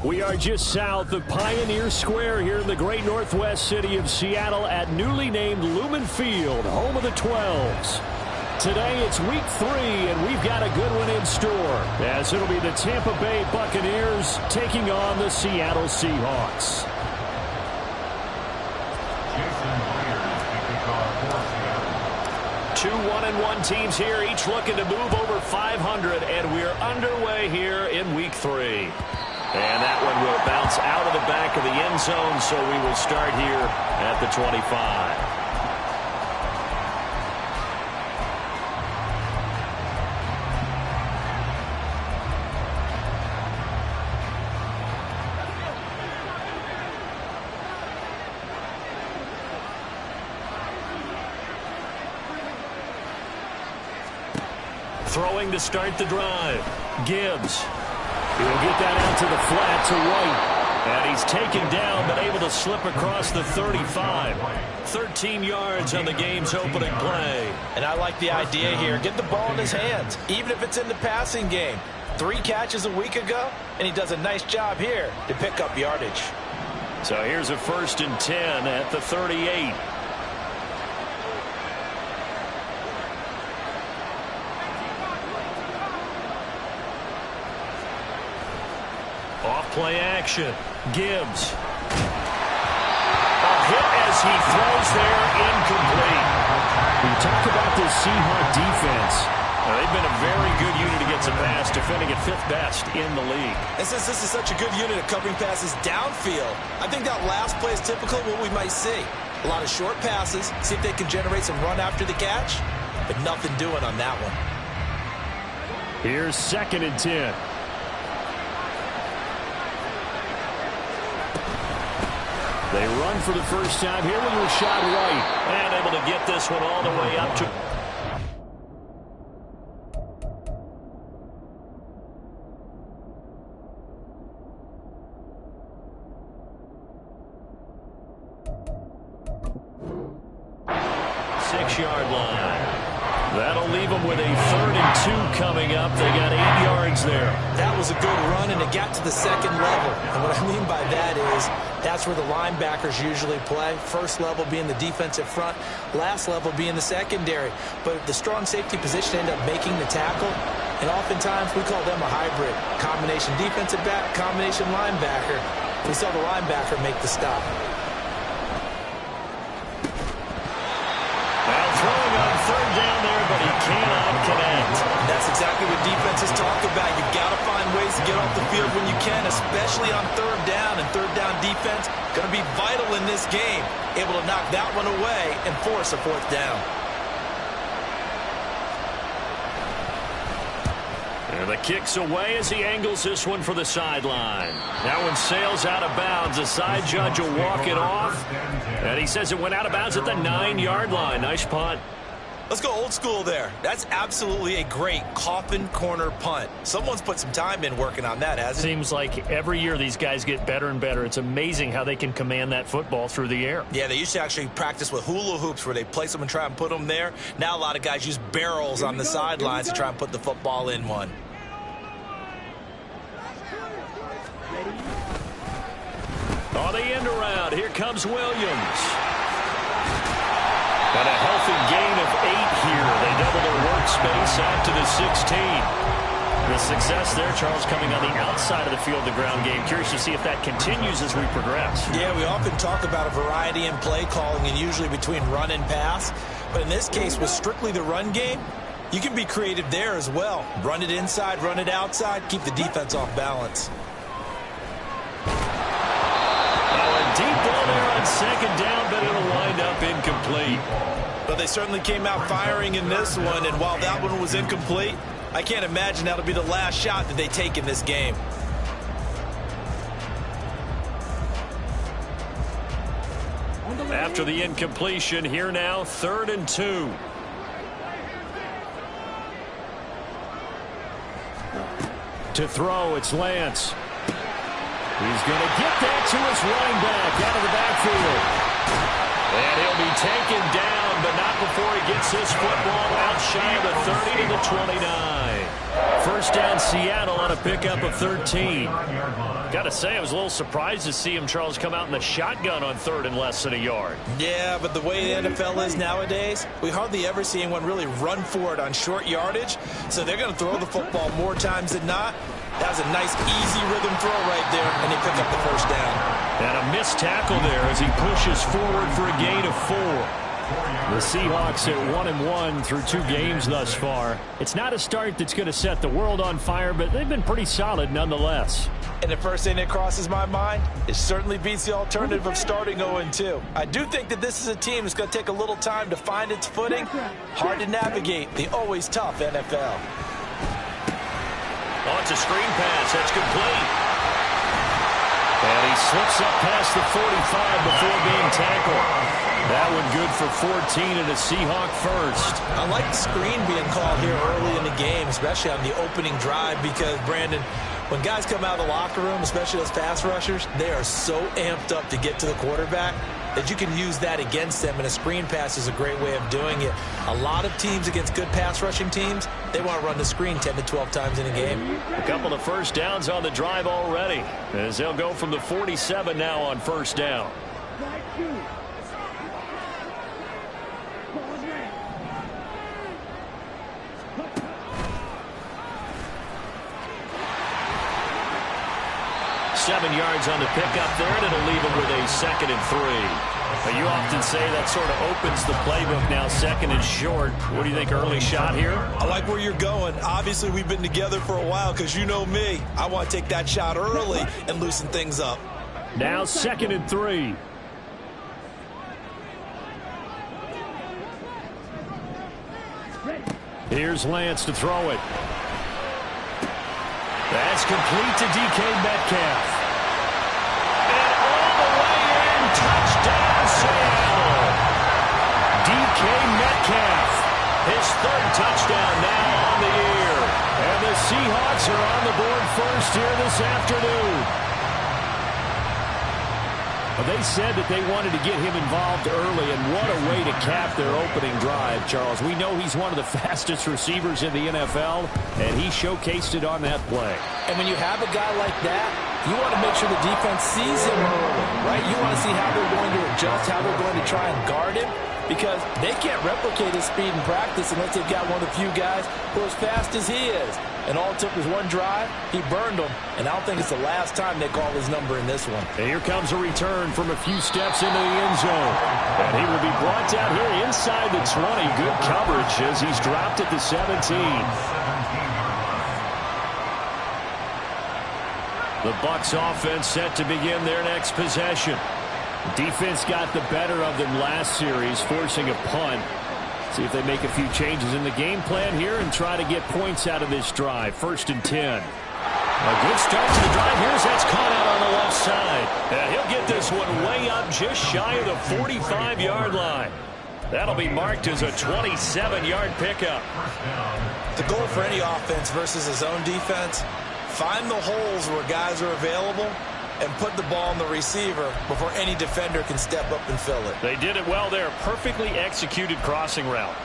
We are just south of Pioneer Square here in the great northwest city of Seattle at newly named Lumen Field, home of the 12s. Today it's week 3, and we've got a good one in store, as it'll be the Tampa Bay Buccaneers taking on the Seattle Seahawks. 2 1-1 teams here, each looking to move over 500, and we're underway here in week 3. And that one will bounce out of the back of the end zone, so we will start here at the 25. Throwing to start the drive. Gibbs. He'll get that out to the flat to White. And he's taken down, but able to slip across the 35. 13 yards on the game's opening play. And I like the idea here. Get the ball in his hands, even if it's in the passing game. 3 catches a week ago, and he does a nice job here to pick up yardage. So here's a 1st and 10 at the 38. Off-play action. Gibbs. A hit as he throws there, incomplete. We talk about this Seahawks defense. They've been a very good unit against the pass, defending at 5th best in the league. And since this is such a good unit of covering passes downfield, I think that last play is typical of what we might see. A lot of short passes, see if they can generate some run after the catch, but nothing doing on that one. Here's 2nd and 10. They run for the first time here with Rashad White. And able to get this one all the way up to... Six-yard line. That'll leave them with a 3rd and 2 coming up. They got 8 yards there. That was a good run, and it got to the 2nd level. And what I mean by that is that's where the linebackers usually play. First level being the defensive front, last level being the secondary. But the strong safety position ended up making the tackle, and oftentimes we call them a hybrid. Combination defensive back, combination linebacker. We saw the linebacker make the stop. Well, throwing on 3rd down there, but he cannot connect. That's exactly what defenses talk about. You've got to find ways to get off the field when you can, especially on 3rd down. And 3rd down defense going to be vital in this game. Able to knock that one away and force a 4th down. And the kick's away as he angles this one for the sideline. That one sails out of bounds. The side judge will walk it off. And he says it went out of bounds at the 9-yard line. Nice punt. Let's go old school there. That's absolutely a great coffin corner punt. Someone's put some time in working on that, hasn't it? Seems like every year these guys get better and better. It's amazing how they can command that football through the air. Yeah, they used to actually practice with hula hoops where they place them and try and put them there. Now a lot of guys use barrels on the sidelines to try and put the football in one. On the end around, here comes Williams. Got a healthy gain of 8 here. They double their workspace out to the 16. The success there, Charles, coming on the outside of the field, the ground game. Curious to see if that continues as we progress. Yeah, we often talk about a variety in play calling and usually between run and pass. But in this case, with strictly the run game, you can be creative there as well. Run it inside, run it outside, keep the defense off balance. Deep ball there on 2nd down, but it'll wind up incomplete. But they certainly came out firing in this one, and while that one was incomplete, I can't imagine that'll be the last shot that they take in this game. After the incompletion, here now, 3rd and 2. To throw, it's Lance. He's going to get that to his running back out of the backfield. And he'll be taken down, but not before he gets this football out shy of the 30 to the 29. First down, Seattle on a pickup of 13. Got to say, I was a little surprised to see him, Charles, come out in the shotgun on third and less than a yard. Yeah, but the way the NFL is nowadays, we hardly ever see anyone really run for it on short yardage. So they're going to throw the football more times than not. That was a nice, easy rhythm throw right there, and they pick up the first down. And a missed tackle there as he pushes forward for a gain of 4. The Seahawks at 1-1 through 2 games thus far. It's not a start that's going to set the world on fire, but they've been pretty solid nonetheless. And the first thing that crosses my mind, it certainly beats the alternative of starting 0-2. I do think that this is a team that's going to take a little time to find its footing. Hard to navigate the always tough NFL. Oh, it's a screen pass. That's complete. And he slips up past the 45 before being tackled. That one good for 14 and a Seahawk first. I like the screen being called here early in the game, especially on the opening drive, because, Brandon, when guys come out of the locker room, especially those pass rushers, they are so amped up to get to the quarterback that you can use that against them, and a screen pass is a great way of doing it. A lot of teams against good pass rushing teams, they want to run the screen 10 to 12 times in a game. A couple of first downs on the drive already, as they'll go from the 47 now on first down. 7 yards on the pickup there, and it'll leave him with a 2nd and 3. But you often say that sort of opens the playbook now, 2nd and short. What do you think, early shot here? I like where you're going. Obviously, we've been together for a while because you know me. I want to take that shot early and loosen things up. Now 2nd and 3. Here's Lance to throw it. That's complete to DK Metcalf. And all the way in, touchdown Seattle. DK Metcalf, his 3rd touchdown now on the year. And the Seahawks are on the board first here this afternoon. They said that they wanted to get him involved early, and what a way to cap their opening drive, Charles. We know he's one of the fastest receivers in the NFL, and he showcased it on that play. And when you have a guy like that, you want to make sure the defense sees him early, right? You want to see how they're going to adjust, how they're going to try and guard him, because they can't replicate his speed in practice unless they've got one of the few guys who are as fast as he is. And all it took was one drive. He burned them. And I don't think it's the last time they call his number in this one. And here comes a return from a few steps into the end zone. And he will be brought down here inside the 20. Good coverage as he's dropped at the 17. The Bucs offense set to begin their next possession. Defense got the better of them last series, forcing a punt. See if they make a few changes in the game plan here and try to get points out of this drive. 1st and 10. A good start to the drive. Here's that's caught out on the left side. And he'll get this one way up just shy of the 45-yard line. That'll be marked as a 27-yard pickup. The goal for any offense versus his own defense, find the holes where guys are available and put the ball on the receiver before any defender can step up and fill it. They did it well there. Perfectly executed crossing route.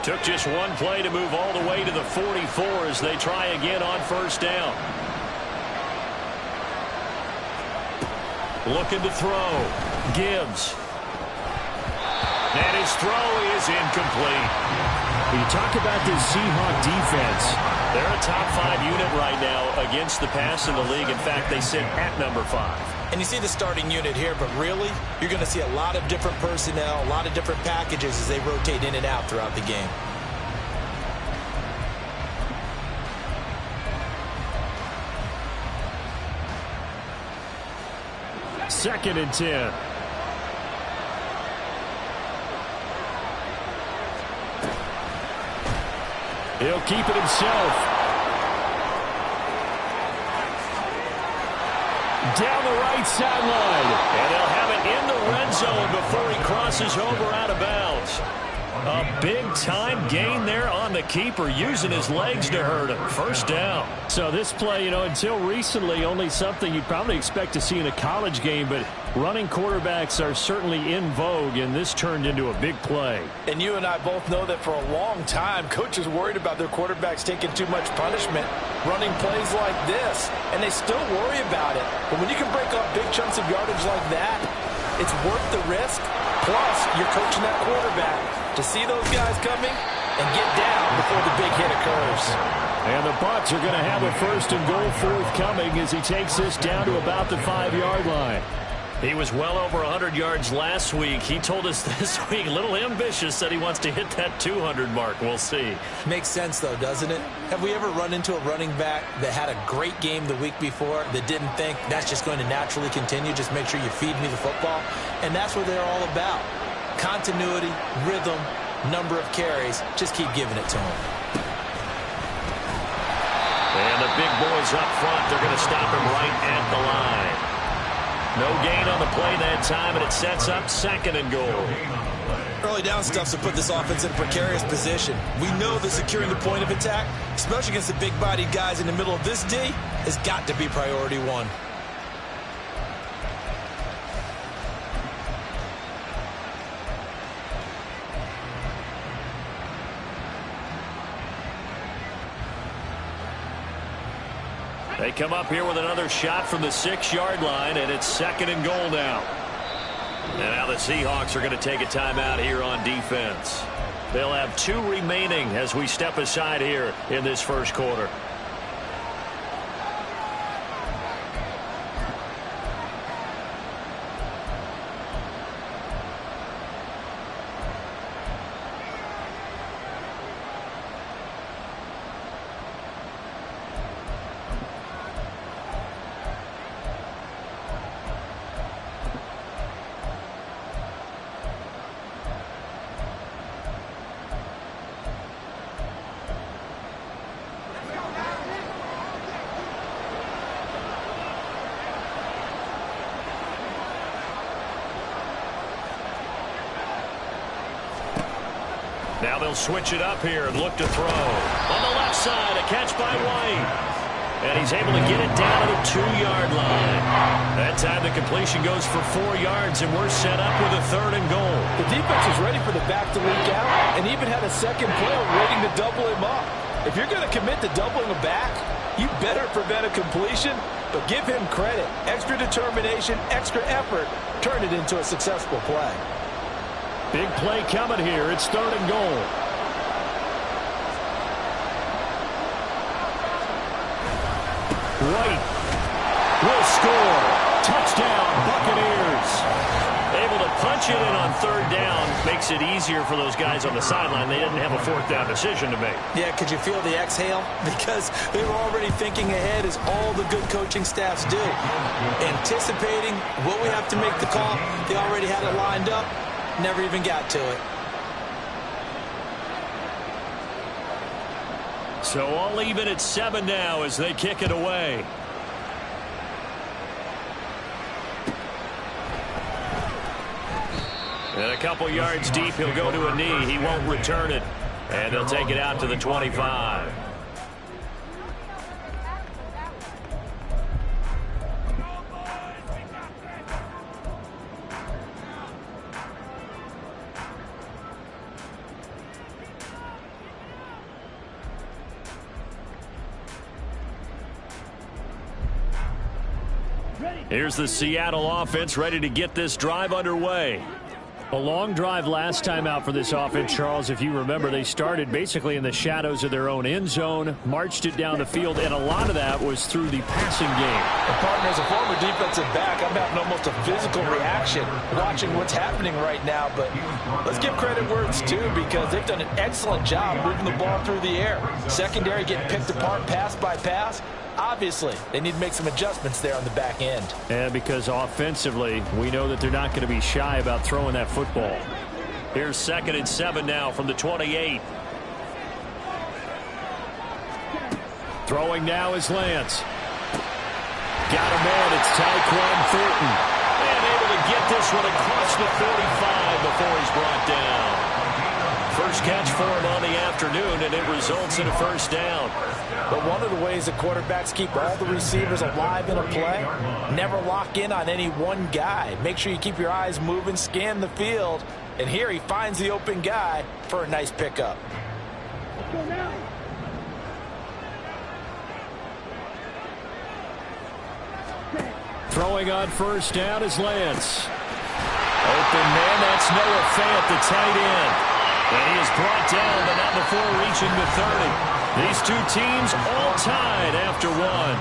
Took just one play to move all the way to the 44 as they try again on first down. Looking to throw. Gibbs. And his throw is incomplete. When you talk about this Seahawk defense, they're a top 5 unit right now against the pass in the league. In fact, they sit at number 5. And you see the starting unit here, but really, you're going to see a lot of different personnel, a lot of different packages as they rotate in and out throughout the game. Second and 10. He'll keep it himself. Down the right sideline. And they'll have it in the red zone before he crosses over out of bounds. A big-time gain there on the keeper, using his legs to hurt him. First down. So this play, until recently, only something you'd probably expect to see in a college game, but running quarterbacks are certainly in vogue, and this turned into a big play. And you and I both know that for a long time, coaches worried about their quarterbacks taking too much punishment, running plays like this, and they still worry about it. But when you can break up big chunks of yardage like that, it's worth the risk. Plus, you're coaching that quarterback to see those guys coming and get down before the big hit occurs. And the Bucs are going to have a first and goal forthcoming as he takes this down to about the 5-yard line. He was well over 100 yards last week. He told us this week, a little ambitious, said he wants to hit that 200 mark. We'll see. Makes sense, though, doesn't it? Have we ever run into a running back that had a great game the week before that didn't think that's just going to naturally continue? Just make sure you feed me the football. And that's what they're all about. Continuity, rhythm, number of carries. Just keep giving it to him. And the big boys up front, they're going to stop him right at the line. No gain on the play that time, and it sets up second and goal. Early down stuffs to put this offense in a precarious position. We know that securing the point of attack, especially against the big-bodied guys in the middle of this D, has got to be priority one. They come up here with another shot from the 6-yard line, and it's second and goal now. And now the Seahawks are going to take a timeout here on defense. They'll have 2 remaining as we step aside here in this first quarter. Now they'll switch it up here and look to throw. On the left side, a catch by White. And he's able to get it down to the 2-yard line. That time the completion goes for 4 yards, and we're set up with a third and goal. The defense was ready for the back to leak out and even had a second player waiting to double him up. If you're going to commit to doubling a back, you better prevent a completion, but give him credit. Extra determination, extra effort, turn it into a successful play. Big play coming here. It's third and goal. White will score. Touchdown, Buccaneers. Able to punch it in on third down. Makes it easier for those guys on the sideline. They didn't have a fourth down decision to make. Yeah, could you feel the exhale? Because they were already thinking ahead, as all the good coaching staffs do. Anticipating what we have to make the call. They already had it lined up. Never even got to it. So all even at 7 now as they kick it away. And a couple yards deep, he'll go to a knee. He won't return it. And they'll take it out to the 25. Here's the Seattle offense ready to get this drive underway. A long drive last time out for this offense, Charles. If you remember, they started basically in the shadows of their own end zone, marched it down the field, and a lot of that was through the passing game. And partner, as a former defensive back, I'm having almost a physical reaction watching what's happening right now. But let's give credit where it's due, because they've done an excellent job moving the ball through the air. Secondary getting picked apart pass by pass. Obviously, they need to make some adjustments there on the back end. And because offensively, we know that they're not going to be shy about throwing that football. Here's 2nd and 7 now from the 28. Throwing now is Lance. Got him in. It's Tyquan Thornton. And able to get this one across the 45 before he's brought down. first catch for him on the afternoon, and it results in a first down. But one of the ways that quarterbacks keep all the receivers alive in a play, never lock in on any one guy. Make sure you keep your eyes moving, scan the field, and here he finds the open guy for a nice pickup. Throwing on first down is Lance. Open man, that's Noah Fant, the tight end. And he is brought down, but not before reaching the 30. These two teams all tied after one.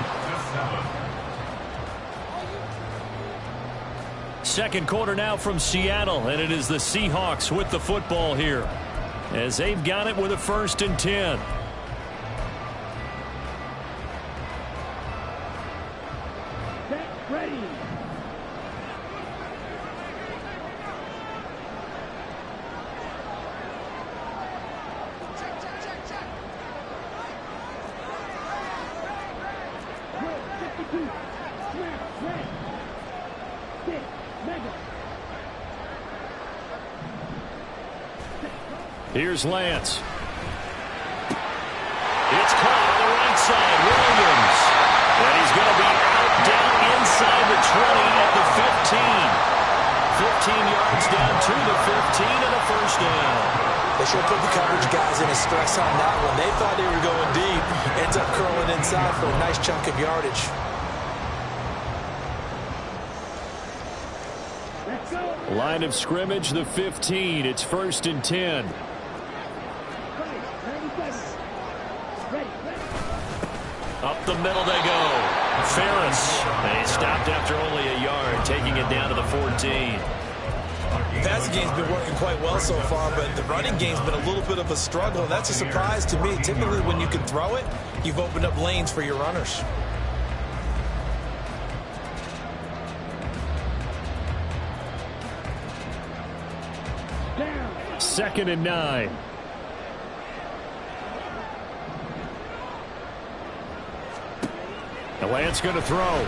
Second quarter now from Seattle, and it is the Seahawks with the football here, as they've got it with a 1st and 10. Ready. Here's Lance. It's caught on the right side. Williams. And he's going to be out down inside the 20 at the 15. 15 yards down to the 15 and a first down. They should put the coverage guys in a stress on that one. They thought they were going deep. Ends up curling inside for a nice chunk of yardage. Line of scrimmage, the 15. It's 1st and 10. Up the middle they go. Ferris. And he stopped after only a yard, taking it down to the 14. The passing game's been working quite well so far, but the running game's been a little bit of a struggle, and that's a surprise to me. Typically, when you can throw it, you've opened up lanes for your runners. Second and 9. The Lance going to throw. Nowhere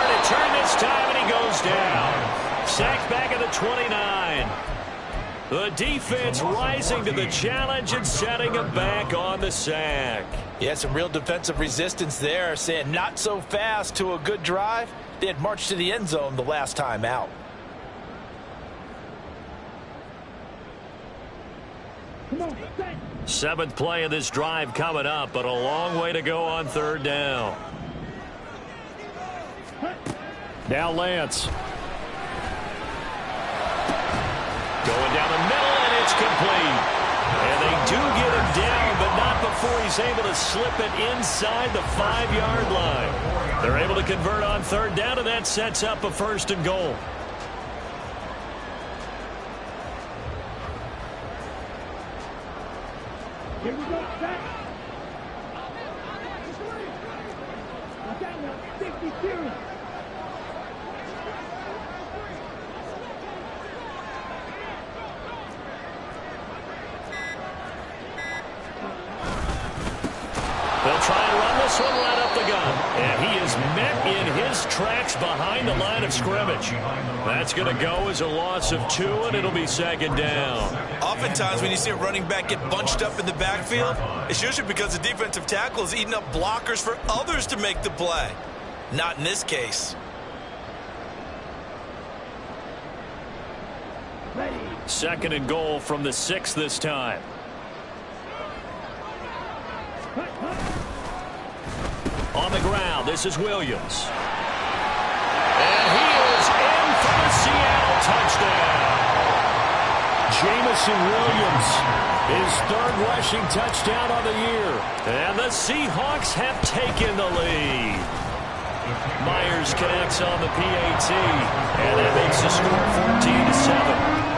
to turn this time, and he goes down. Sacked back at the 29. The defense rising to the challenge and setting him back on the sack. Yeah, some real defensive resistance there, saying not so fast to a good drive. They had marched to the end zone the last time out. Seventh play of this drive coming up, but a long way to go on 3rd down. Now Lance. Going down the middle, and it's complete. And they do get him down, but not before he's able to slip it inside the 5-yard line. They're able to convert on 3rd down, and that sets up a 1st and goal. Here we go, back. Watch out now, 50 series. They'll try and run this one right up the gun. And he is met in his tracks behind the line of scrimmage. That's going to go as a loss of 2, and it'll be 2nd down. Oftentimes when you see a running back get bunched up in the backfield, it's usually because the defensive tackle is eating up blockers for others to make the play. Not in this case. Ready. 2nd and goal from the 6 this time. On the ground, this is Williams. And he is in for the Seattle touchdown. Jamison Williams, his 3rd rushing touchdown of the year. And the Seahawks have taken the lead. Myers connects on the PAT, and that makes the score 14-7.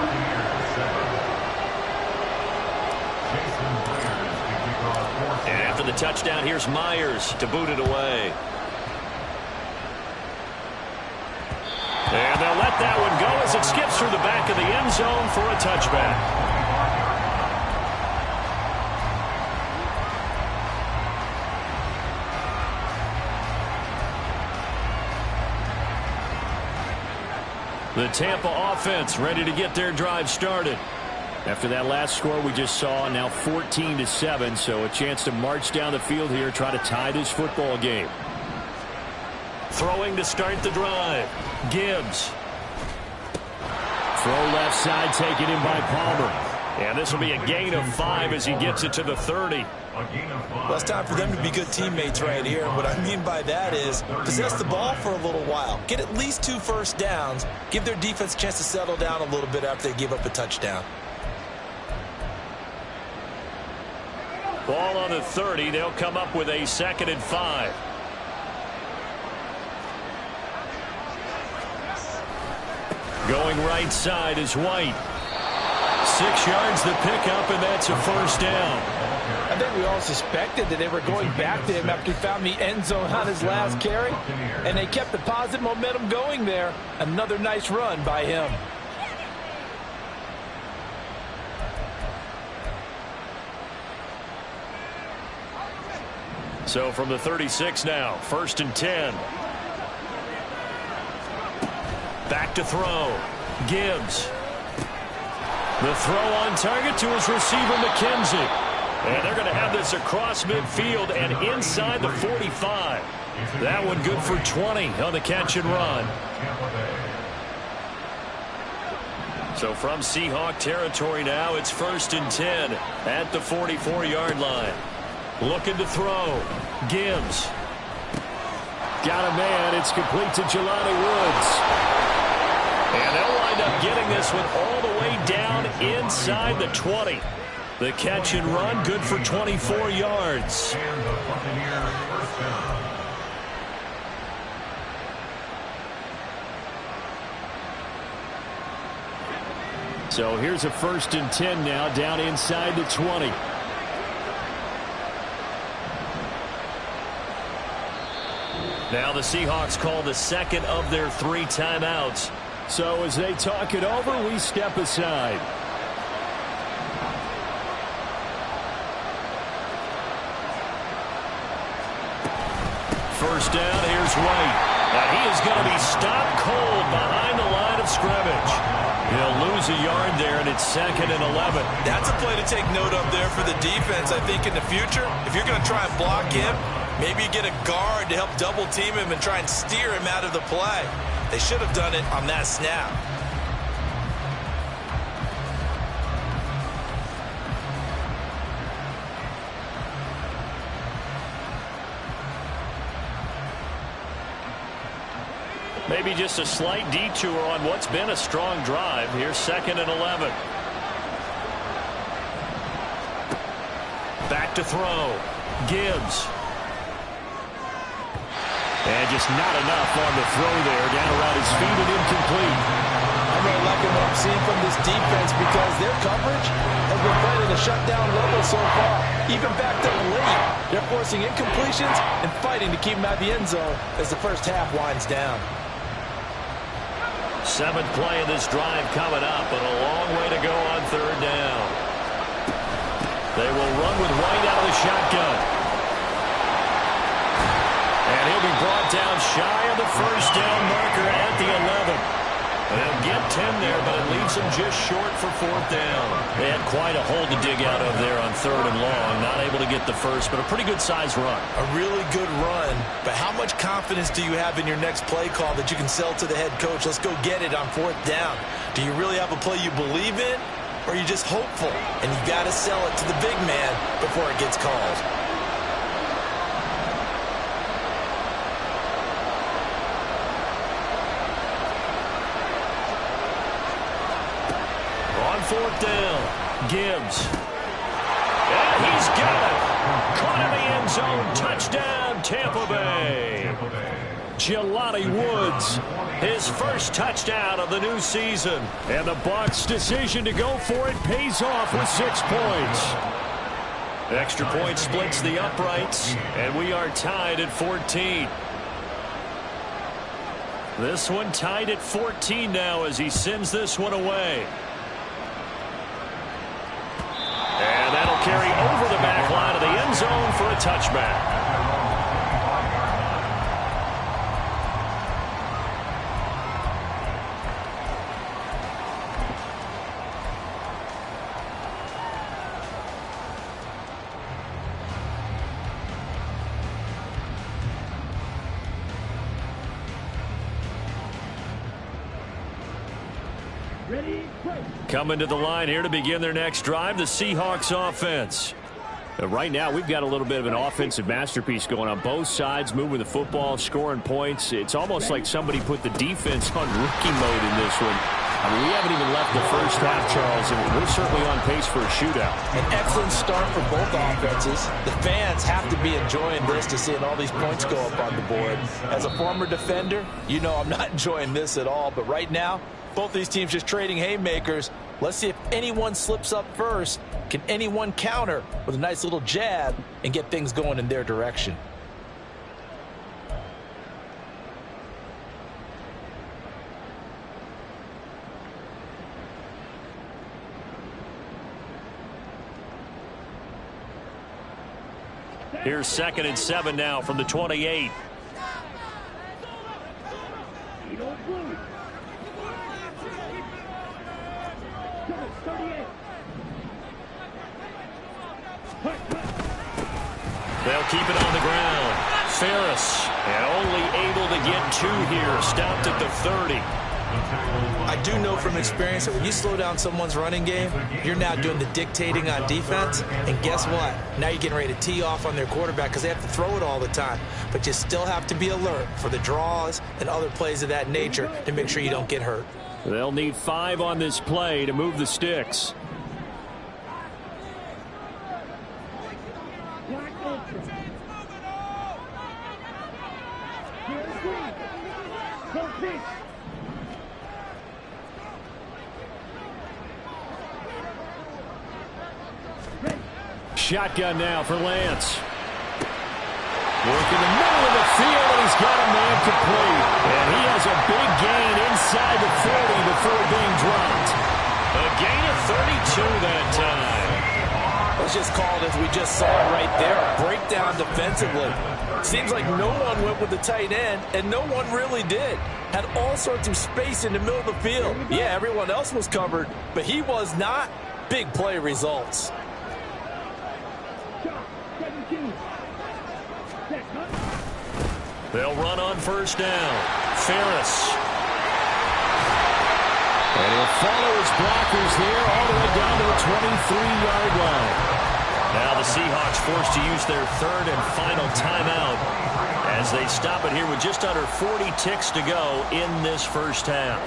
And after the touchdown, here's Myers to boot it away. And they'll let that one go as it skips through the back of the end zone for a touchback. The Tampa offense ready to get their drive started. After that last score we just saw, now 14-7, so a chance to march down the field here, try to tie this football game. Throwing to start the drive. Gibbs. Throw left side taken in by Palmer. And this will be a gain of 5 as he gets it to the 30. Well, it's time for them to be good teammates right here. What I mean by that is possess the ball for a little while. Get at least 2 first downs. Give their defense a chance to settle down a little bit after they give up a touchdown. Ball on the 30. They'll come up with a 2nd and 5. Going right side is White. 6 yards the pickup, and that's a first down. I think we all suspected that they were going back to him after he found the end zone on his last carry, and they kept the positive momentum going there. Another nice run by him. So from the 36 now, 1st and 10. Back to throw. Gibbs. The throw on target to his receiver, McKenzie. And they're going to have this across midfield and inside the 45. That one good for 20 on the catch and run. So from Seahawk territory now, it's 1st and 10 at the 44-yard line. Looking to throw. Gibbs. Got a man. It's complete to Jelani Woods. And they'll wind up getting this one all the way down inside the 20. The catch and run good for 24 yards. So here's a 1st and 10 now down inside the 20. Now the Seahawks call the 2nd of their 3 timeouts. So as they talk it over, we step aside. First down, here's White. And he is going to be stopped cold behind the line of scrimmage. He'll lose a yard there, and it's 2nd and 11. That's a play to take note of there for the defense, I think, in the future. If you're going to try and block him, maybe you get a guard to help double team him and try and steer him out of the play. They should have done it on that snap. Maybe just a slight detour on what's been a strong drive. Here's 2nd and 11. Back to throw. Gibbs. And just not enough on the throw there. Down around his feet and incomplete. I'm really liking what I'm seeing from this defense because their coverage has been playing at a shutdown level so far. Even backed up late, they're forcing incompletions and fighting to keep them out of the end zone as the first half winds down. 7th play of this drive coming up, but a long way to go on 3rd down. They will run with White out of the shotgun. And he'll be brought down shy of the first down marker at the 11. They'll get 10 there, but it leaves them just short for 4th down. They had quite a hole to dig out of there on 3rd and long. Not able to get the first, but a pretty good-sized run. A really good run, but how much confidence do you have in your next play call that you can sell to the head coach? Let's go get it on 4th down. Do you really have a play you believe in, or are you just hopeful? And you got to sell it to the big man before it gets called. On 4th down, Gibbs. And he's got it. Caught in the end zone. Touchdown, Tampa Bay. Jelani Woods, his first touchdown of the new season. And the Bucs' decision to go for it pays off with 6 points. Extra point splits the uprights, and we are tied at 14. This one tied at 14 now as he sends this one away. And that'll carry over the back line of the end zone for a touchback. Coming to the line here to begin their next drive, the Seahawks offense. Right now, we've got a little bit of an offensive masterpiece going on both sides, moving the football, scoring points. It's almost like somebody put the defense on rookie mode in this one. I mean, we haven't even left the first half, Charles, and we're certainly on pace for a shootout. An excellent start for both offenses. The fans have to be enjoying this to seeing all these points go up on the board. As a former defender, you know I'm not enjoying this at all. But right now, both these teams just trading haymakers. Let's see if anyone slips up first. Can anyone counter with a nice little jab and get things going in their direction? Here's 2nd and 7 now from the 28. They'll keep it on the ground. Ferris, and only able to get 2 here. Stopped at the 30. I do know from experience that when you slow down someone's running game, you're now doing the dictating on defense. And guess what? Now you're getting ready to tee off on their quarterback because they have to throw it all the time. But you still have to be alert for the draws and other plays of that nature to make sure you don't get hurt. They'll need 5 on this play to move the sticks. Shotgun now for Lance. Working the middle of the field, and he's got a man complete. And he has a big gain inside the 40 before being dropped. A gain of 32 that time. Let's just call it as we just saw right there, a breakdown defensively. Seems like no one went with the tight end, and no one really did. Had all sorts of space in the middle of the field. Yeah, everyone else was covered, but he was not. Big play results. They'll run on 1st down. Ferris. And he'll follow his blockers there all the way down to the 23-yard line. Now the Seahawks forced to use their 3rd and final timeout as they stop it here with just under 40 ticks to go in this first half.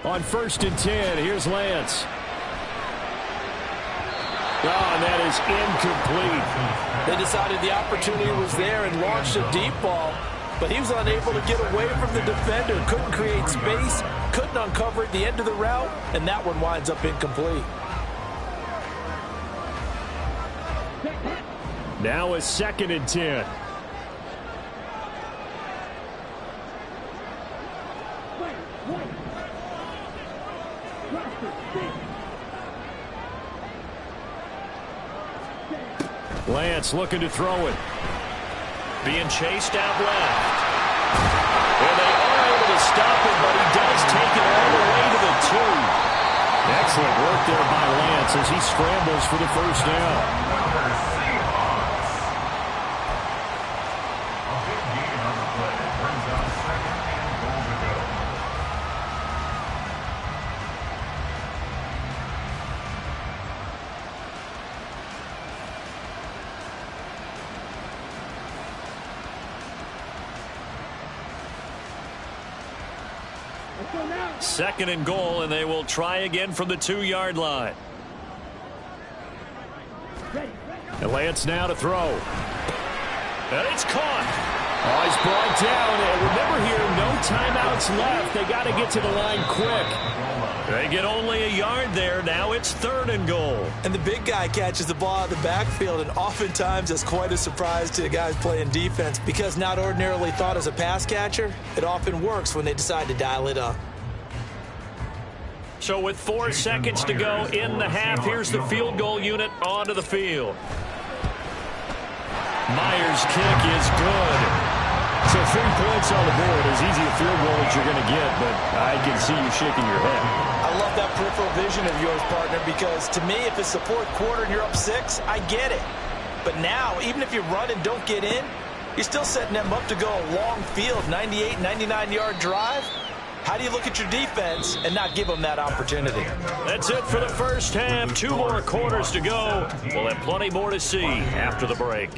On 1st and 10, here's Lance. Oh, and that is incomplete. They decided the opportunity was there and launched a deep ball, but he was unable to get away from the defender. Couldn't create space, couldn't uncover at the end of the route, and that one winds up incomplete. Now a 2nd and 10. Lance looking to throw it. Being chased out left. Well, they are able to stop it, but he does take it all the way to the 2. Excellent work there by Lance as he scrambles for the 1st down. Second and goal, and they will try again from the 2-yard line. And Lance now to throw. And it's caught. Oh, he's brought down. And remember here, no timeouts left. They got to get to the line quick. They get only a yard there. Now it's 3rd and goal. And the big guy catches the ball out of the backfield, and oftentimes it's quite a surprise to the guys playing defense because not ordinarily thought as a pass catcher, it often works when they decide to dial it up. So with 4 seconds to go in the half, here's the field goal unit onto the field. Myers' kick is good. So 3 points on the board, as easy a field goal as you're going to get, but I can see you shaking your head. I love that peripheral vision of yours, partner, because to me, if it's the 4th quarter and you're up 6, I get it. But now, even if you run and don't get in, you're still setting them up to go a long field, 98, 99-yard drive. How do you look at your defense and not give them that opportunity? That's it for the first half. 2 more quarters to go. We'll have plenty more to see after the break.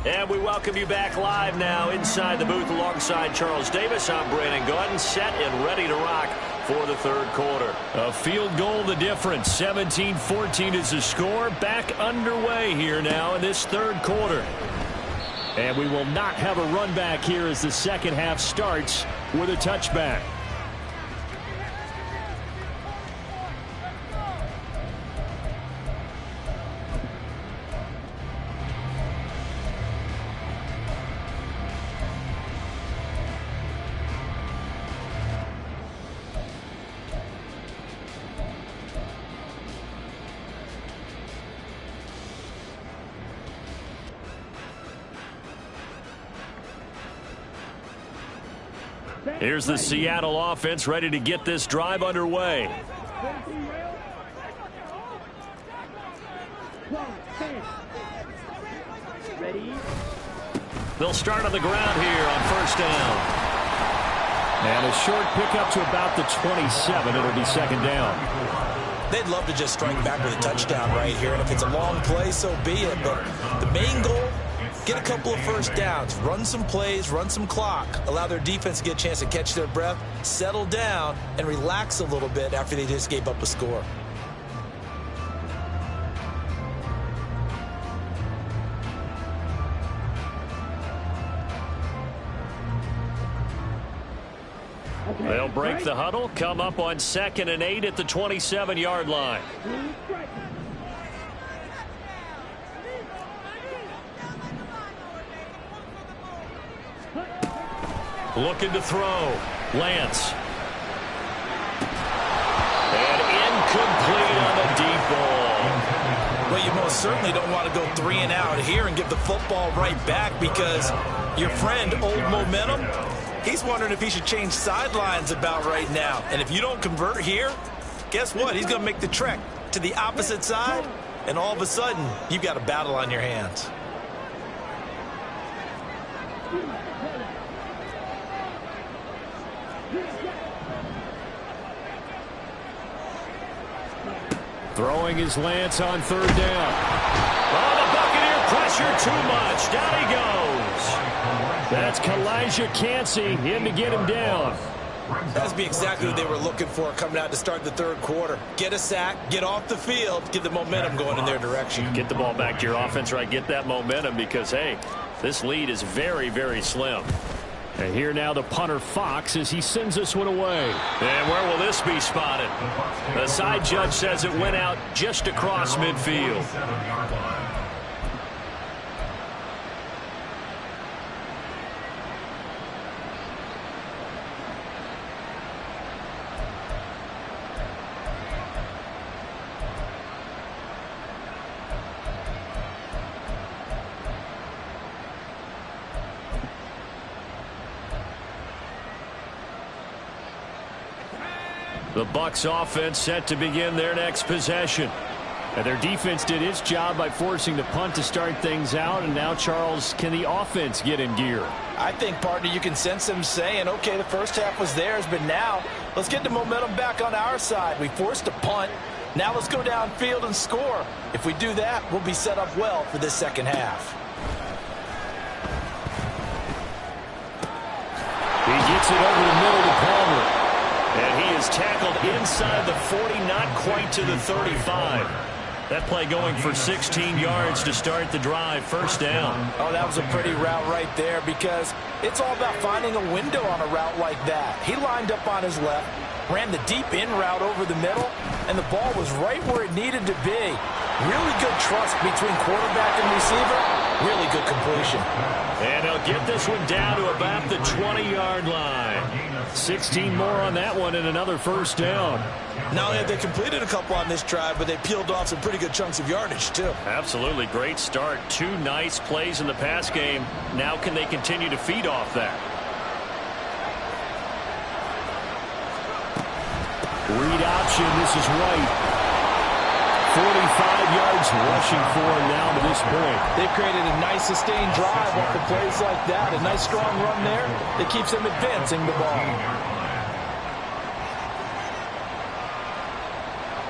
And we welcome you back live now inside the booth alongside Charles Davis. I'm Brandon Gordon, set and ready to rock for the third quarter. A field goal the difference. 17-14 is the score. Back underway here now in this third quarter. And we will not have a run back here as the second half starts with a touchback. Here's the Seattle offense ready to get this drive underway. They'll start on the ground here on first down. And a short pickup to about the 27. It'll be second down. They'd love to just strike back with a touchdown right here. And if it's a long play, so be it. But the main goal, get a couple of first downs, run some plays, run some clock, allow their defense to get a chance to catch their breath, settle down, and relax a little bit after they just gave up a score. They'll break the huddle, come up on 2nd and 8 at the 27-yard line. Looking to throw. Lance. And incomplete on the deep ball. Well, you most certainly don't want to go 3 and out here and give the football right back because your friend, Old Momentum, he's wondering if he should change sidelines about right now. And if you don't convert here, guess what? He's going to make the trek to the opposite side, and all of a sudden, you've got a battle on your hands. Throwing his Lance on third down. Oh, the Buccaneer pressure too much. Down he goes. That's Kalijah Cansey in to get him down. That's be exactly what they were looking for coming out to start the third quarter. Get a sack, get off the field, get the momentum going in their direction. Get the ball back to your offense, right? Get that momentum because, hey, this lead is very, very slim. And here now the punter Fox as he sends this one away. And where will this be spotted? The side judge says it went out just across midfield. The Bucs offense set to begin their next possession. And their defense did its job by forcing the punt to start things out. And now, Charles, can the offense get in gear? I think, partner, you can sense them saying, okay, the first half was theirs, but now let's get the momentum back on our side. We forced a punt. Now let's go downfield and score. If we do that, we'll be set up well for this second half. He gets it over the middle to Palmer. And he is tackled inside the 40, not quite to the 35. That play going for 16 yards to start the drive. First down. Oh, that was a pretty route right there because it's all about finding a window on a route like that. He lined up on his left, ran the deep in route over the middle, and the ball was right where it needed to be. Really good trust between quarterback and receiver. Really good completion. And they'll get this one down to about the 20-yard line. 16 more on that one and another first down. Not only have they completed a couple on this drive, but they peeled off some pretty good chunks of yardage, too. Absolutely. Great start. 2 nice plays in the pass game. Now can they continue to feed off that? Read option, this is White. 45 yards rushing for him now to this point. They've created a nice sustained drive off of plays like that. A nice strong run there that keeps them advancing the ball.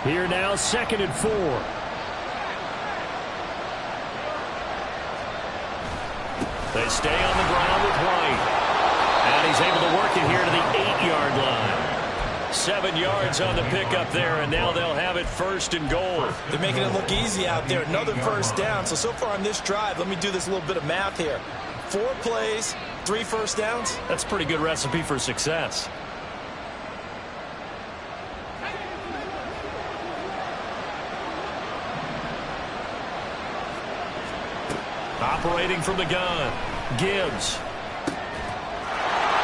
Here now, 2nd and 4. They stay on the ground with White. And he's able to work it here to the 8-yard line. 7 yards on the pickup there, and now they'll have it 1st and goal. They're making it look easy out there. Another first down. So far on this drive, let me do this little bit of math here. 4 plays, 3 first downs. That's a pretty good recipe for success. Operating from the gun, Gibbs.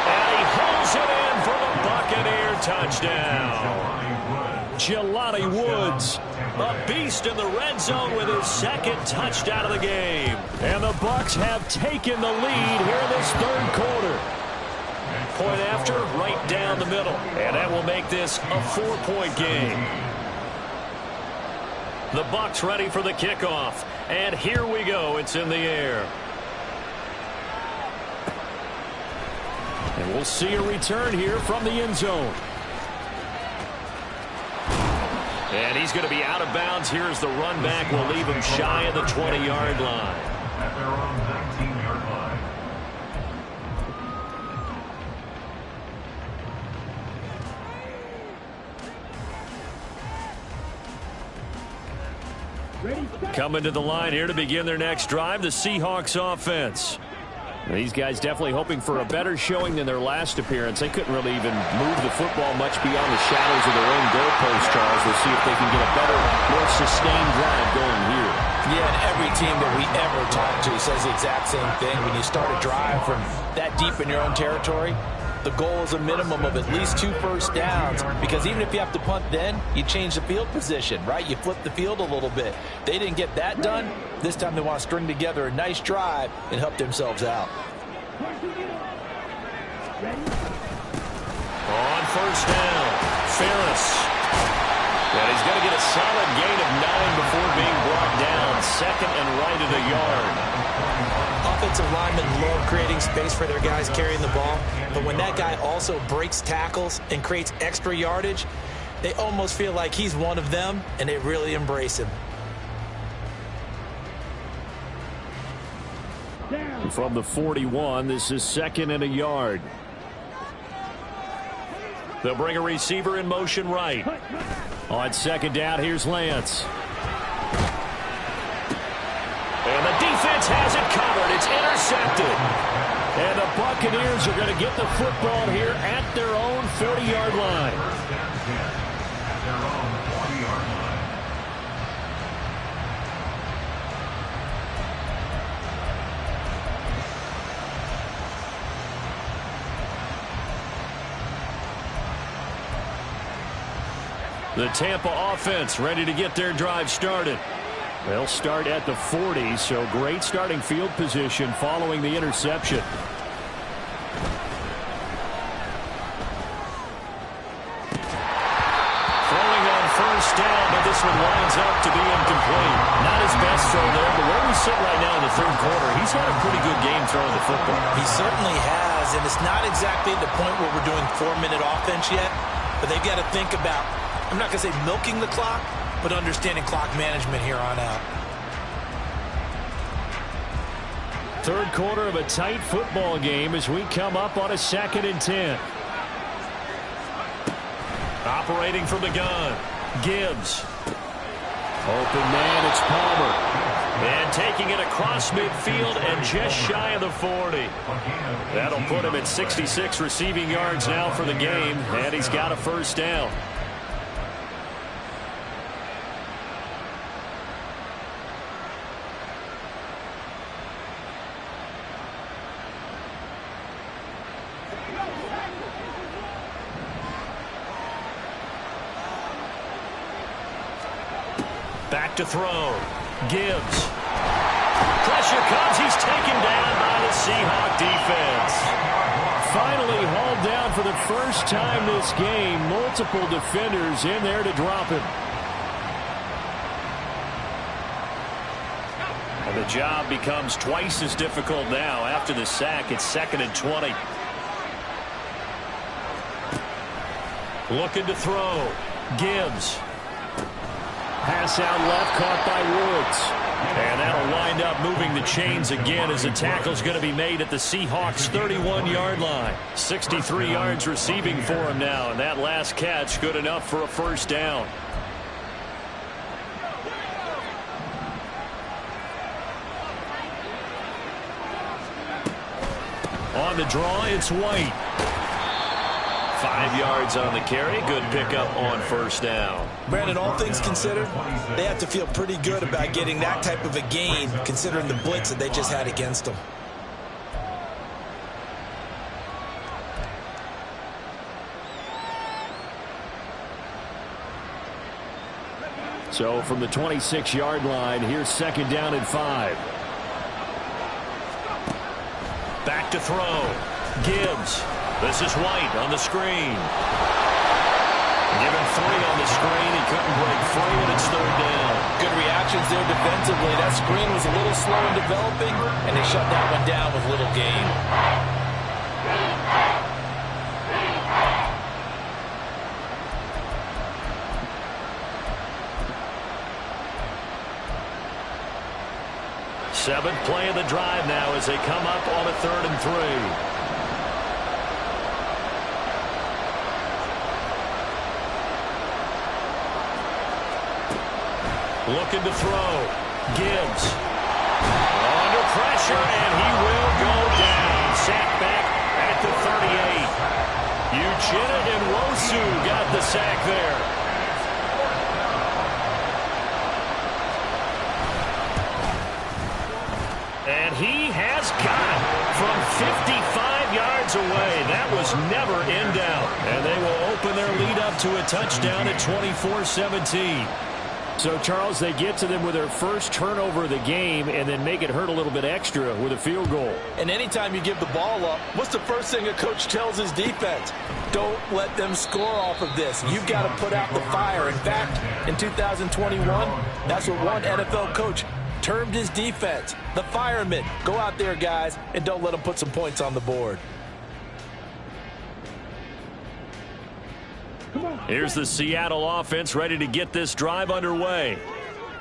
And he holds it in for the Buccaneer touchdown. Jelani Woods, A beast in the red zone with his 2nd touchdown of the game. and the Bucs have taken the lead here in this 3rd quarter. Point after, right down the middle. And that will make this a 4-point game. The Bucs ready for the kickoff. And here we go. It's in the air. And we'll see a return here from the end zone. And he's going to be out of bounds. Here's the run back. Will leave him shy of the 20-yard line. At their own 19-yard line. Coming to the line here to begin their next drive, the Seahawks offense. These guys definitely hoping for a better showing than their last appearance. They couldn't really even move the football much beyond the shadows of their own goalpost, Charles. We'll see if they can get a better, more sustained drive going here. Yeah, and every team that we ever talk to says the exact same thing. When you start a drive from that deep in your own territory, the goal is a minimum of at least 2 first downs, because even if you have to punt then, you change the field position, right? You flip the field a little bit. They didn't get that done. This time they want to string together a nice drive and help themselves out. On first down, Ferris. And he's going to get a solid gain of 9 before being brought down. 2nd and right at a yard. Offensive linemen love creating space for their guys carrying the ball, but when that guy also breaks tackles and creates extra yardage, they almost feel like he's one of them, and they really embrace him. From the 41, this is 2nd and a yard. They'll bring a receiver in motion right. On 2nd down, here's Lance. And the defense has it covered. It's intercepted. And the Buccaneers are going to get the football here at their own 40-yard line. At their own 40-yard line. The Tampa offense ready to get their drive started. They'll start at the 40, so great starting field position following the interception. Throwing on first down, but this one lines up to be incomplete. Not his best throw there, but where we sit right now in the 3rd quarter, he's had a pretty good game throwing the football. He certainly has, and it's not exactly the point where we're doing 4-minute offense yet, but they've got to think about, I'm not going to say milking the clock, but understanding clock management here on out. 3rd quarter of a tight football game as we come up on a 2nd and 10. Operating from the gun, Gibbs. Open man, it's Palmer. And taking it across midfield and just shy of the 40. That'll put him at 66 receiving yards now for the game, and he's got a first down. Back to throw. Gibbs. Pressure comes. He's taken down by the Seahawk defense. finally hauled down for the first time this game. Multiple defenders in there to drop him. And the job becomes twice as difficult now. After the sack, it's 2nd and 20. Looking to throw. Gibbs. Pass out left, caught by Woods. And that'll wind up moving the chains again as the tackle's going to be made at the Seahawks' 31-yard line. 63 yards receiving for him now, and that last catch good enough for a first down. On the draw, it's White. 5 yards on the carry. Good pickup on first down. Brandon, all things considered, they have to feel pretty good about getting that type of a gain, considering the blitz that they just had against them. So from the 26-yard line, here's 2nd down and 5. Back to throw. Gibbs. This is White on the screen. Given 3 on the screen. He couldn't break free, and it's 3rd down. Good reactions there defensively. That screen was a little slow in developing, and they shut that one down with little gain. Seventh play of the drive now as they come up on a 3rd and 3. Looking to throw. Gibbs. Under pressure, and he will go down. Sack back at the 38. Uchenna and Wosu got the sack there. And he has got from 55 yards away. That was never in doubt. And they will open their lead up to a touchdown at 24-17. So, Charles, they get to them with their first turnover of the game and then make it hurt a little bit extra with a field goal. And anytime you give the ball up, what's the first thing a coach tells his defense? Don't let them score off of this. You've got to put out the fire. In fact, in 2021, that's what one NFL coach termed his defense, the firemen. Go out there, guys, and don't let them put some points on the board. Here's the Seattle offense ready to get this drive underway.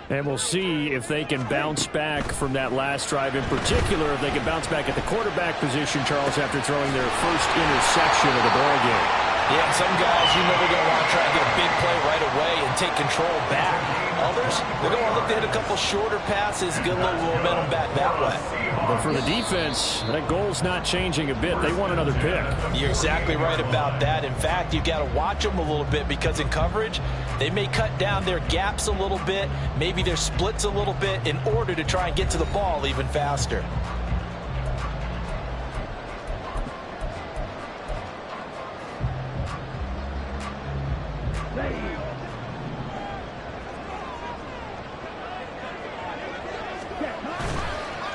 And we'll see if they can bounce back from that last drive, in particular if they can bounce back at the quarterback position, Charles, after throwing their first interception of the ballgame. Yeah, some guys, you know they're going to want to try to get a big play right away and take control back. Others, they're going to look to hit a couple shorter passes, get a little momentum back that way. But for the defense, that goal's not changing a bit. They want another pick. You're exactly right about that. In fact, you've got to watch them a little bit because in coverage, they may cut down their gaps a little bit, maybe their splits a little bit in order to try and get to the ball even faster.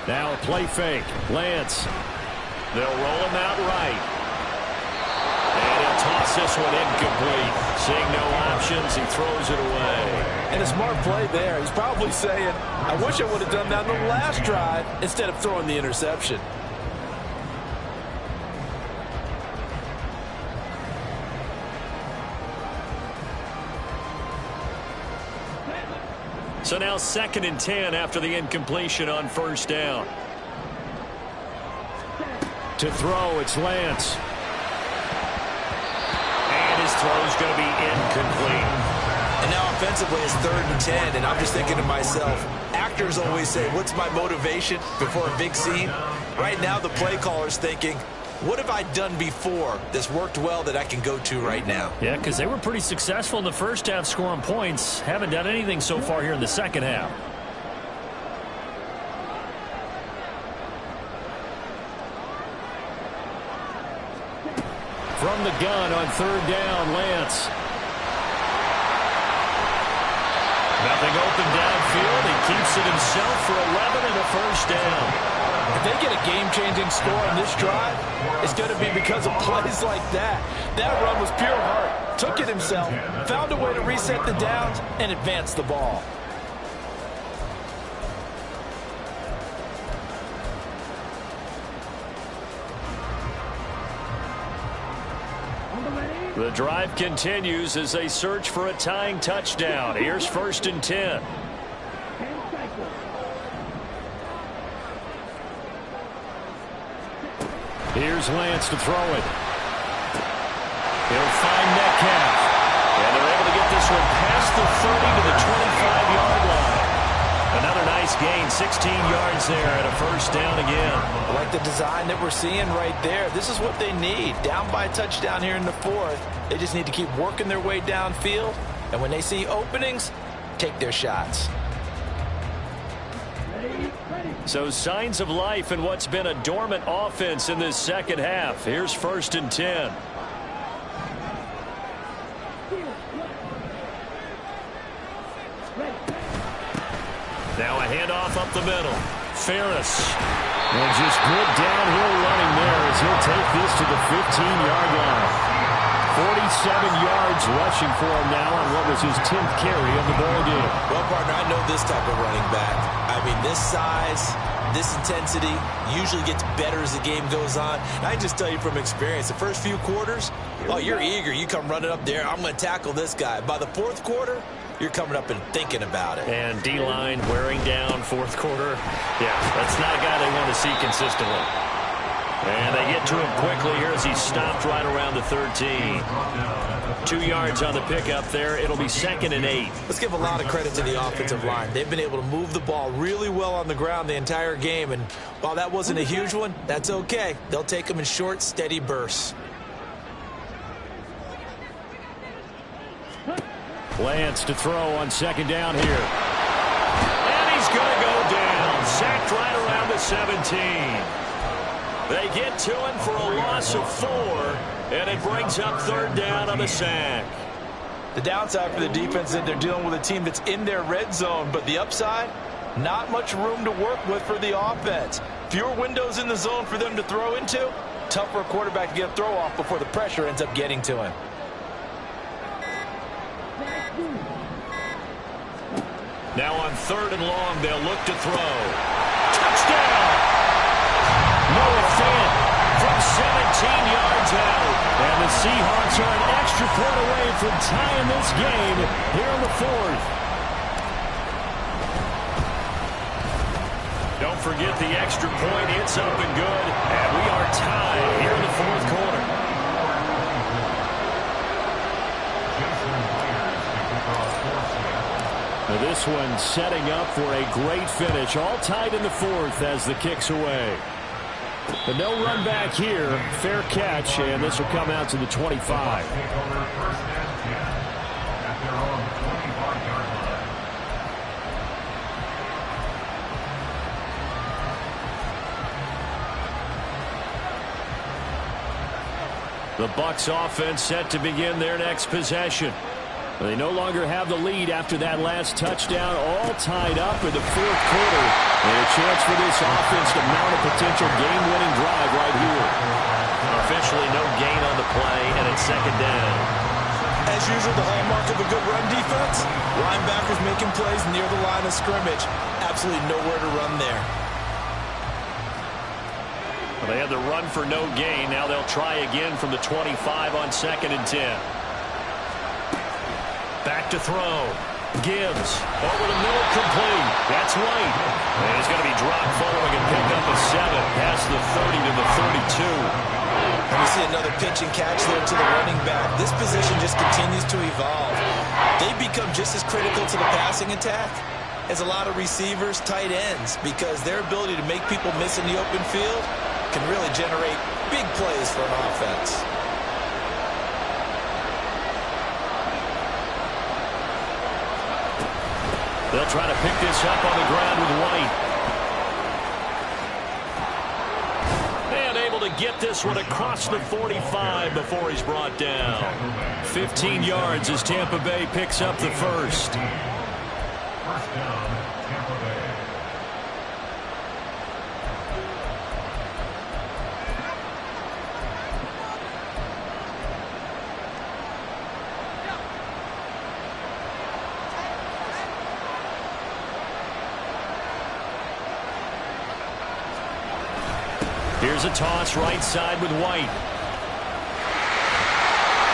Now a play fake. Lance. They'll roll him out right. And he'll toss this one incomplete. Seeing no options, he throws it away. And a smart play there. He's probably saying, I wish I would have done that on the last drive instead of throwing the interception. So now 2nd and 10 after the incompletion on first down. To throw, it's Lance. And his throw's going to be incomplete. And now offensively it's 3rd and 10, and I'm just thinking to myself, actors always say, what's my motivation before a big scene? Right now the play caller's thinking, what have I done before that's worked well that I can go to right now? Yeah, because they were pretty successful in the first half scoring points. Haven't done anything so far here in the second half. From the gun on 3rd down, Lance. Nothing open downfield. He keeps it himself for 11 and a first down. If they get a game-changing score on this drive, it's going to be because of plays like that. That run was pure heart. Took it himself, found a way to reset the downs, and advance the ball. The drive continues as they search for a tying touchdown. Here's 1st and 10. Here's Lance to throw it. He'll find Metcalf. And they're able to get this one past the 30 to the 25-yard line. Another nice gain, 16 yards there, and a 1st down again. I like the design that we're seeing right there. This is what they need. Down by a touchdown here in the 4th. They just need to keep working their way downfield. And when they see openings, take their shots. So signs of life in what's been a dormant offense in this second half. Here's 1st and 10. Now a handoff up the middle. Ferris. And just good downhill running there as he'll take this to the 15-yard line. 47 yards rushing for him now on what was his 10th carry of the ball game. Well, partner, I know this type of running back. I mean, this size, this intensity usually gets better as the game goes on. And I can just tell you from experience, the first few quarters, oh, you're eager. You come running up there, I'm going to tackle this guy. By the 4th quarter, you're coming up and thinking about it. And D-line wearing down 4th quarter. Yeah, that's not a guy they want to see consistently. And they get to him quickly here as he stopped right around the 13. 2 yards on the pickup there. It'll be 2nd and 8. Let's give a lot of credit to the offensive line. They've been able to move the ball really well on the ground the entire game. And while that wasn't a huge one, that's okay. They'll take them in short, steady bursts. Lance to throw on 2nd down here. And he's going to go down. Sacked right around the 17. They get to him for a loss of 4, and it brings up 3rd down on the sack. The downside for the defense is that they're dealing with a team that's in their red zone, but the upside, not much room to work with for the offense. Fewer windows in the zone for them to throw into. Tough for a quarterback to get a throw off before the pressure ends up getting to him. Now on 3rd and long, they'll look to throw. Touchdown! Noah Fant from 17 yards out. And the Seahawks are an extra point away from tying this game here in the 4th. Don't forget the extra point. It's up and good. And we are tied here in the 4th quarter. Now this one setting up for a great finish. All tied in the 4th as the kick's away. But no run back here. Fair catch, and this will come out to the 25. The Bucs offense set to begin their next possession. They no longer have the lead after that last touchdown, all tied up in the 4th quarter. And a chance for this offense to mount a potential game-winning drive right here. Officially no gain on the play, and it's 2nd down. As usual, the hallmark of a good run defense, linebackers making plays near the line of scrimmage. Absolutely nowhere to run there. Well, they had the run for no gain. Now they'll try again from the 25 on 2nd and 10. Back to throw. Gibbs over the middle, complete. That's White. And he's going to be dropped following and pick up a 7 past the 30 to the 32. And we see another pitch and catch there to the running back. This position just continues to evolve. They become just as critical to the passing attack as a lot of receivers, tight ends, because their ability to make people miss in the open field can really generate big plays for an offense. They'll try to pick this up on the ground with White. And able to get this one across the 45 before he's brought down. 15 yards as Tampa Bay picks up the 1st. First down, Tampa Bay. Here's a toss right side with White.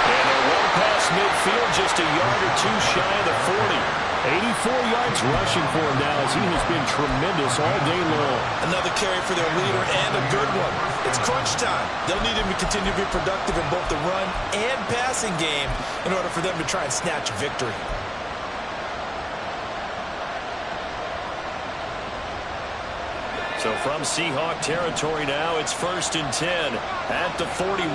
And they're one past midfield, just a yard or two shy of the 40. 84 yards rushing for him now as he has been tremendous all day long. Another carry for their leader and a good one. It's crunch time. They'll need him to continue to be productive in both the run and passing game in order for them to try and snatch a victory. So from Seahawk territory now, it's 1st and 10 at the 41.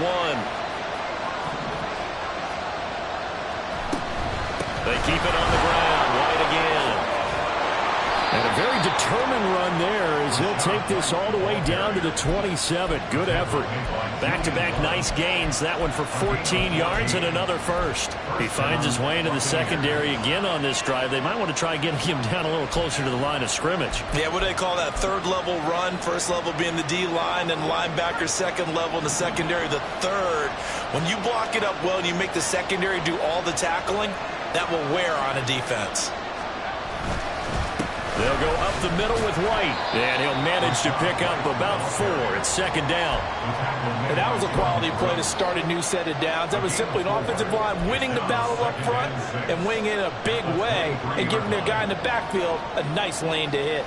They keep it on the ground. White again. And a very determined run there as he'll take this all the way down to the 27. Good effort. Back-to-back nice gains. That one for 14 yards and another first. He finds his way into the secondary again on this drive. They might want to try getting him down a little closer to the line of scrimmage. Yeah, what do they call that? Third level run. First level being the D-line and linebacker. Second level in the secondary, the third. When you block it up well and you make the secondary do all the tackling, that will wear on a defense. They'll go up the middle with White, and he'll manage to pick up about 4. It's 2nd down. And that was a quality play to start a new set of downs. That was simply an offensive line winning the battle up front and winning it in a big way and giving their guy in the backfield a nice lane to hit.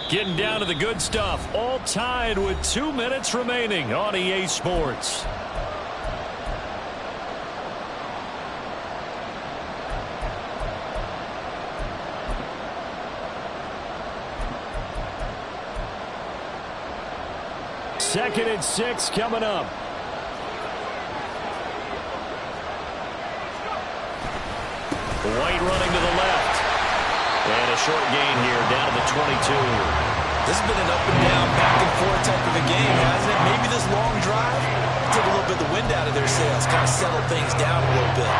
Getting down to the good stuff. All tied with 2 minutes remaining on EA Sports. Second and 6 coming up. White running to the left. And a short gain here down to the 22. This has been an up and down, back and forth type of a game, hasn't it? Maybe this long drive took a little bit of the wind out of their sails, kind of settled things down a little bit.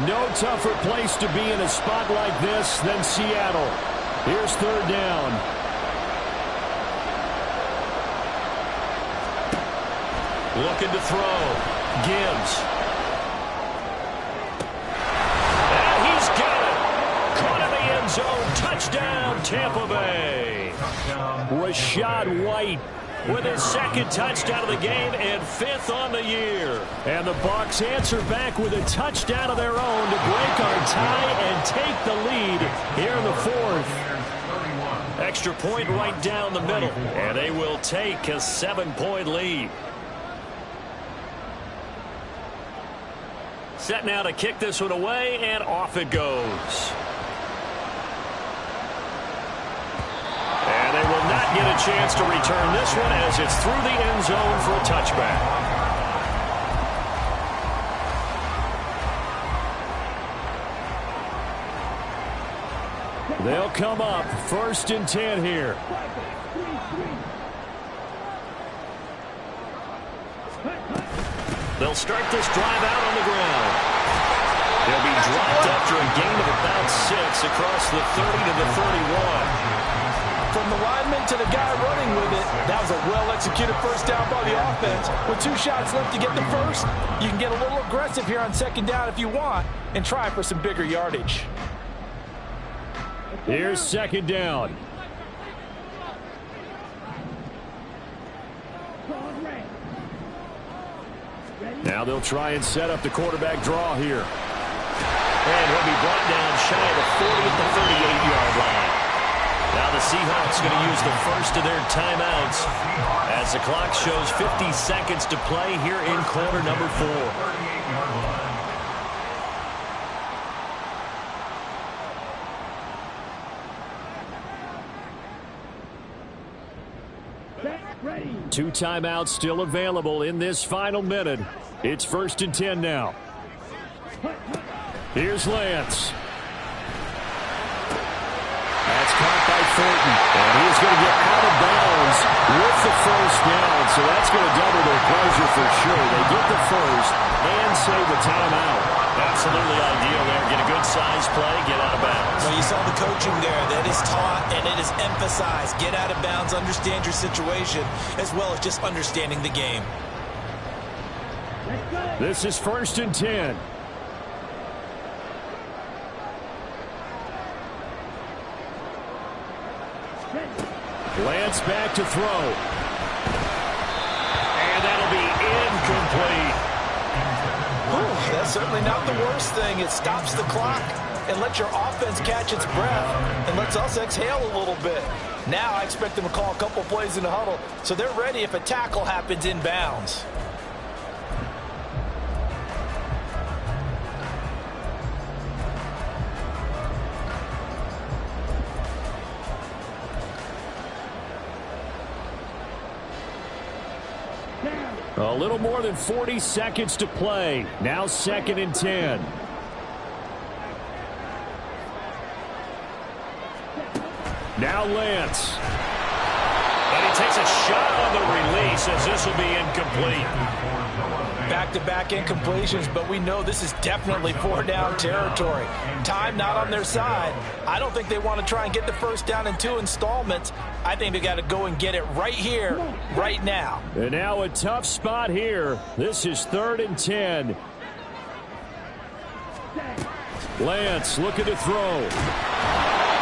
No tougher place to be in a spot like this than Seattle. Here's 3rd down. Looking to throw. Gibbs. And he's got it. Caught in the end zone. Touchdown, Tampa Bay. Rachaad White with his 2nd touchdown of the game and 5th on the year. And the Bucs answer back with a touchdown of their own to break our tie and take the lead here in the 4th. Extra point right down the middle, and they will take a 7-point lead. Set now to kick this one away, and off it goes. And they will not get a chance to return this one as it's through the end zone for a touchback. They'll come up 1st and 10 here. They'll start this drive out on the ground. They'll be dropped after a gain of about 6 across the 30 to the 31. From the lineman to the guy running with it, that was a well-executed first down by the offense. With 2 shots left to get the first, you can get a little aggressive here on 2nd down if you want and try for some bigger yardage. Here's 2nd down. Now they'll try and set up the quarterback draw here. And he'll be brought down shy of the 40 at the 38-yard line. Now the Seahawks going to use the first of their timeouts as the clock shows 50 seconds to play here in quarter number 4. Ready. 2 timeouts still available in this final minute. It's 1st and 10 now. Here's Lance. That's caught by Thornton. And he's going to get out of bounds Rams with the first down, so that's going to double their pleasure for sure. They get the first and save the timeout. Absolutely ideal there. Get a good size play, get out of bounds. Well, you saw the coaching there. That is taught and it is emphasized. Get out of bounds, understand your situation, as well as just understanding the game. This is 1st and 10. Lance back to throw. And that'll be incomplete. Ooh, that's certainly not the worst thing. It stops the clock and lets your offense catch its breath and lets us exhale a little bit. Now I expect them to call a couple plays in the huddle so they're ready if a tackle happens inbounds. A little more than 40 seconds to play. Now 2nd and 10. Now Lance. And he takes a shot on the release as this will be incomplete. Back-to-back incompletions, but we know this is definitely 4-down territory. Time not on their side. I don't think they want to try and get the first down in 2 installments. I think they got to go and get it right here, right now. And now a tough spot here. This is 3rd and 10. Lance looking to throw.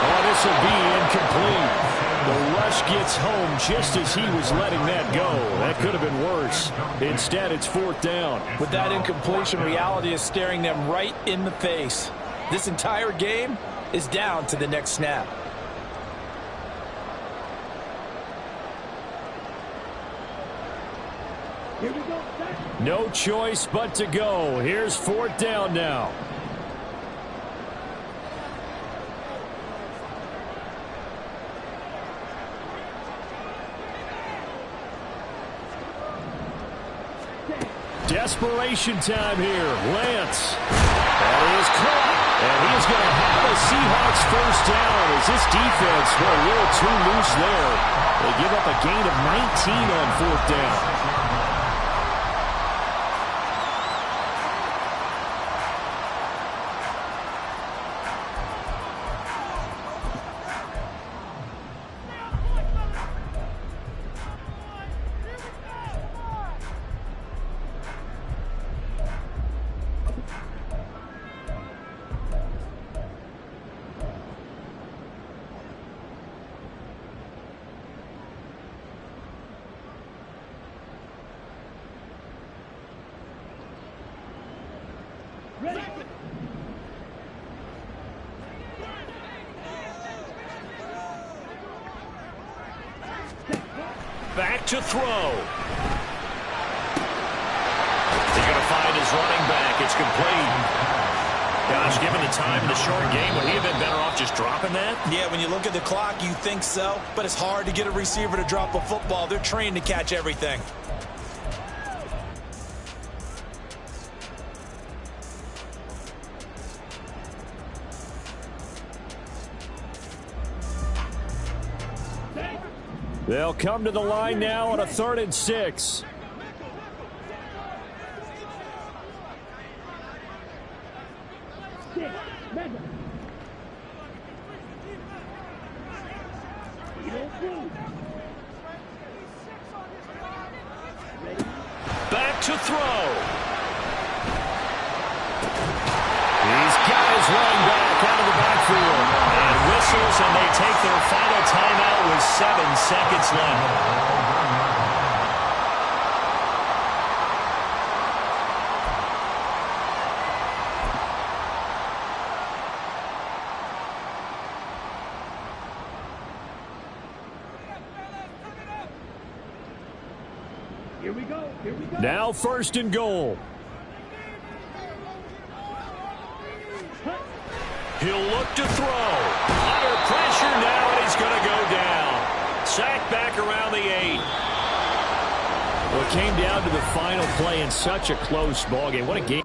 Oh, this will be incomplete. The rush gets home just as he was letting that go. That could have been worse. Instead, it's 4th down. With that incompletion, reality is staring them right in the face. This entire game is down to the next snap. Here we go. No choice but to go. Here's 4th down now. Desperation time here. Lance. That is caught. And he's going to have a Seahawks first down as this defense went a little too loose there. They give up a gain of 19 on 4th down. Back to throw. He's going to find his running back. It's complete. Gosh, given the time in the short game, would he have been better off just dropping that? Yeah, when you look at the clock, you think so, but it's hard to get a receiver to drop a football. They're trained to catch everything. They'll come to the line now on a 3rd and 6. Back to throw. He's got his running back out of the backfield. And whistles, and they take their final timeout with 7 seconds left. Here we go. Here we go. Now 1st and goal. He'll look to throw. Under pressure now, and he's going to go down. Sacked back around the 8. Well, it came down to the final play in such a close ballgame. What a game.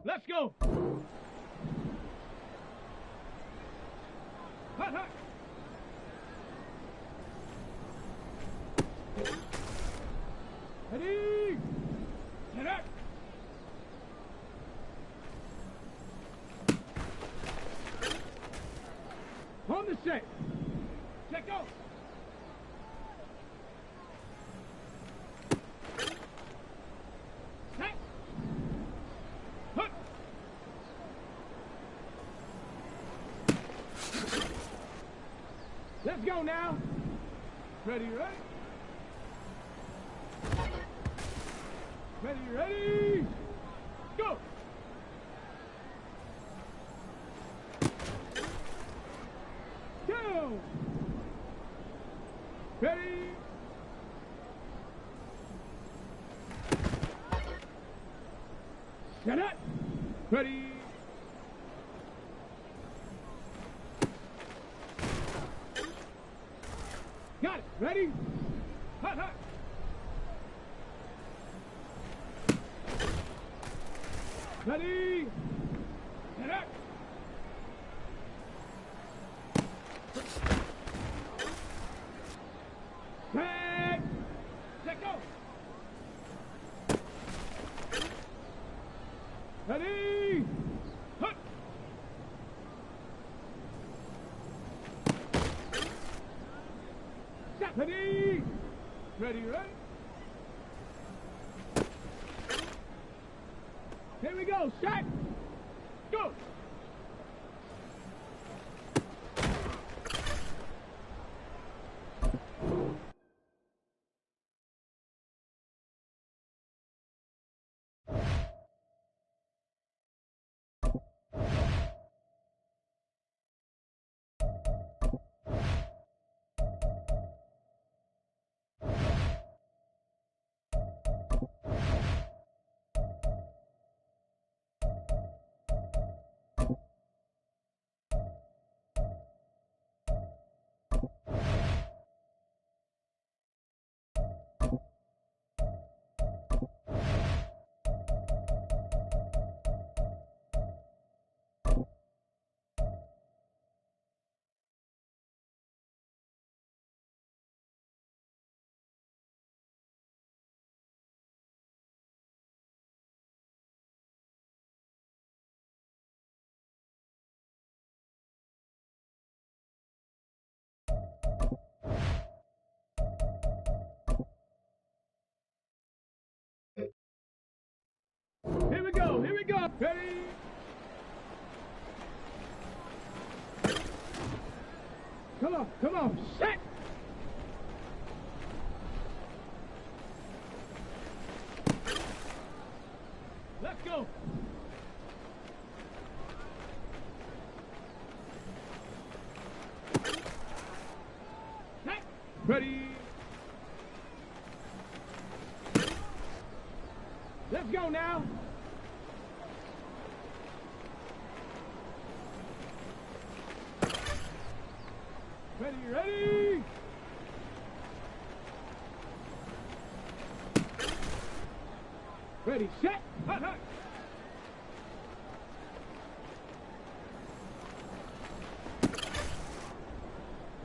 Let's go. Hut, hut. Ready. Set up. On the set. Check out. Set. Hut. Let's go now. Ready, ready? Ready, ready? Go! Go! Ready? Set up! Ready? Got it! Ready? Hut, hut! Ready? Set up! Set! Set go! Ready? Hut! Set! Ready? Ready, ready? Here we go, set! Go! Here we go, here we go. Ready? Come on, set! Let's go! Set! Ready? Let's go now! Ready, ready! Ready, set! Hut, hut!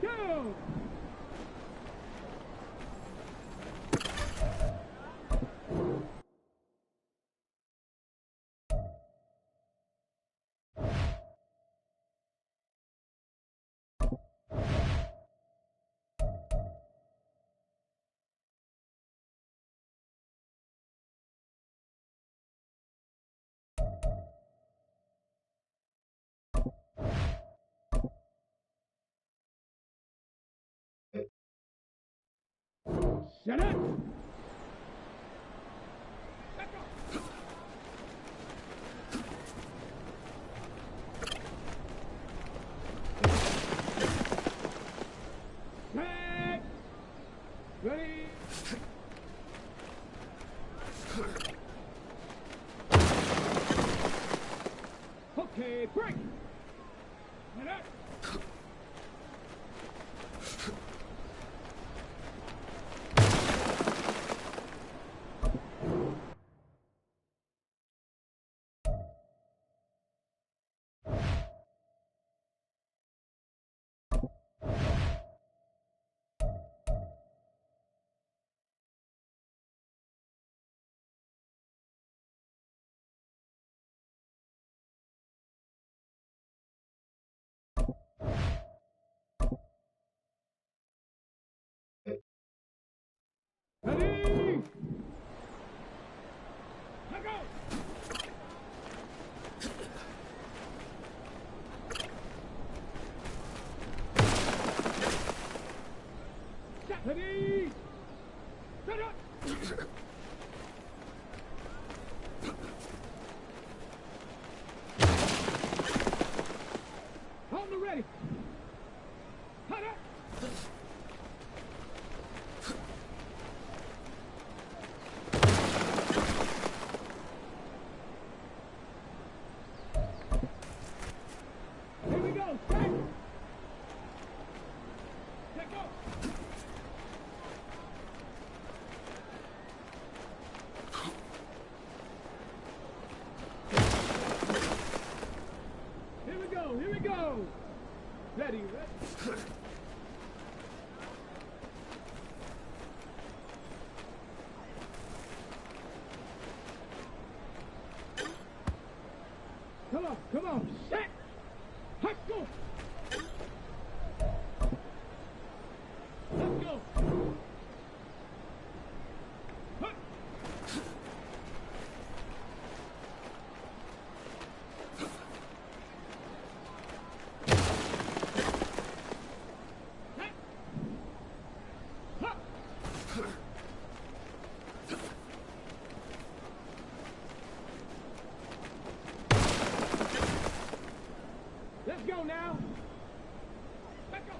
Go! Shut up! Set! Ready! Okay, break! Shut up! Ready! Let go! Ready! Set up! On the ready! Cut up! Here we go, set! Let go! Here we go, here we go! Ready, ready. Come on, set! Let's go! Let's go! Hut. Set. Hut. Let's go now. Let's go.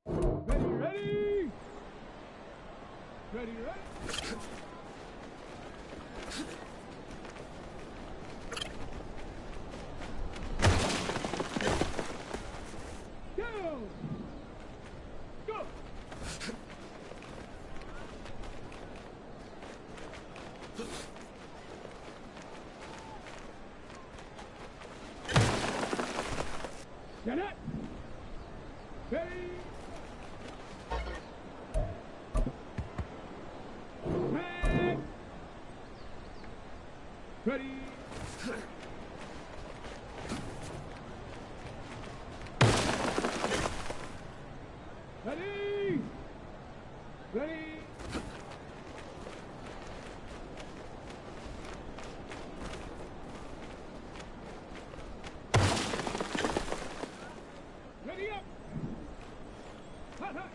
Ready, ready. Ready, ready. Go! Go! Get it! Ready! Set! Ready! Ready! Ready! Ready up! Hot, hot!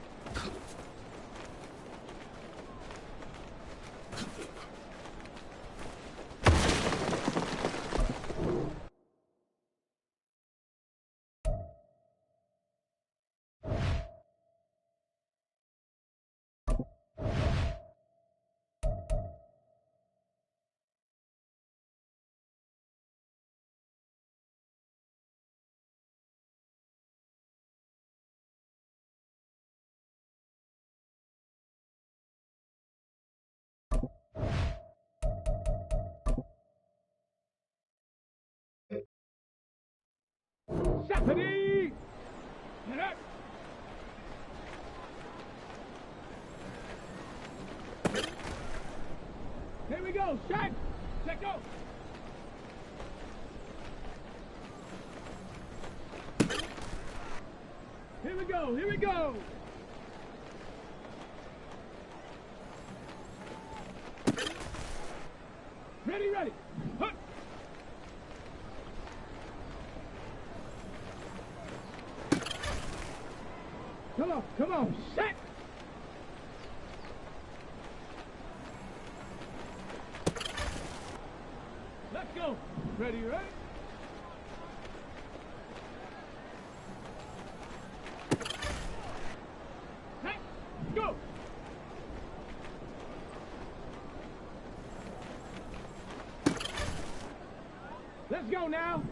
Shot. Ready. Get up. Here we go. Shot. Let go. Here we go. Here we go. Ready, ready. Hup. Come on, set. Let's go. Ready, ready. Set, go. Let's go now.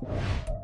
Bye.